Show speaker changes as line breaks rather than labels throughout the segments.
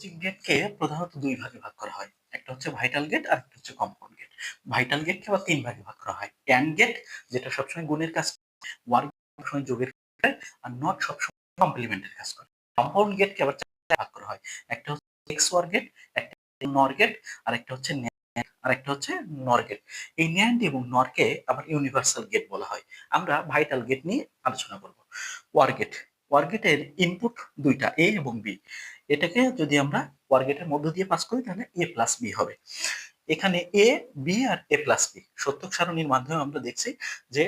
Logic গেটকে প্রধানত দুই ভাগে ভাগ করা হয়। একটা হচ্ছে ভাইটাল গেট আর একটা হচ্ছে কম্পাউন্ড গেট। ভাইটাল গেটকে আবার তিন ভাগে ভাগ করা হয়। অ্যান্ড গেট যেটা সবসময় গুণের কাজ করে, ওয়ার সবসময় যোগের কাজ করে, আর নট সবসময় কমপ্লিমেন্টের কাজ করে। কম্পাউন্ড গেটকে আবার চারটা ভাগ করা হয়। একটা হচ্ছে এক্স ওয়ার গেট, একটা নর গেট, আর একটা হচ্ছে আর একটা হচ্ছে নর গেট। এই ন্যান্ড এবং নরকে আবার ইউনিভার্সাল গেট বলা হয়। আমরা ভাইটাল গেট নিয়ে আলোচনা করব। ওয়ার গেট, ওয়ার গেটের ইনপুট দুইটা এ এবং বি। এটাকে যদি আমরা ওয়ার গেটের মধ্য দিয়ে পাস করি তাহলে এ প্লাস বি হবে। এখানে A B R A plus B সত্যক সারণীর মাধ্যমে আমরা দেখছি যে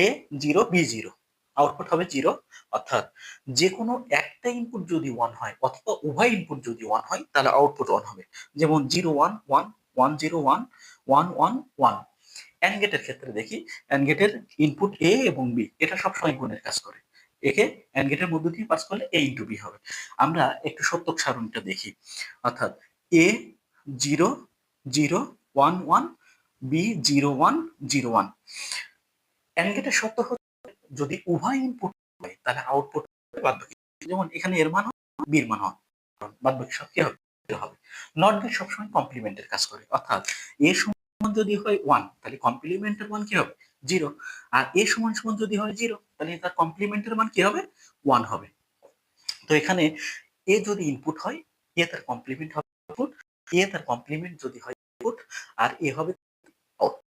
এ জিরো বি জিরো, আউটপুট হবে জিরো। অর্থাৎ যে কোনো একটা ইনপুট যদি ওয়ান হয় অথবা উভয় ইনপুট যদি ওয়ান হয় তাহলে আউটপুট ওয়ান হবে। যেমন zero one one, one zero one, one one one. And গেটের ক্ষেত্রে দেখি, অ্যান্ড গেটের ইনপুট এ এবং বি এটা সবসময় গুণের কাজ করে। একে অ্যান্ড গেটের মধ্য দিয়ে পাস করলে এ ইন্টু বি হবে। আমরা একটু সত্যক সারণীটা দেখি। অর্থাৎ A zero zero one one, B zero one zero one. And গেটের সত্য হচ্ছে যদি উভয় ইনপুট হয় তাহলে আউটপুট বাধ্যকী। যেমন এখানে এর মান বির মান হয়, বাধ্যকী সব কি হবে হবে। নট গেট সবসময় কমপ্লিমেন্টের কাজ করে। অর্থাৎ এ সমান যদি হয় ওয়ান তাহলে কমপ্লিমেন্টের মান কি হবে জিরো, আর এ সমান সমান যদি হয় জিরো তাহলে তার কমপ্লিমেন্টের মান কি হবে ওয়ান হবে। তো এখানে এ যদি ইনপুট হয় এ তার কমপ্লিমেন্ট হবে আউটপুট, এ তার কমপ্লিমেন্ট যদি হয় ইনপুট, আর এ হবে আউটপুট।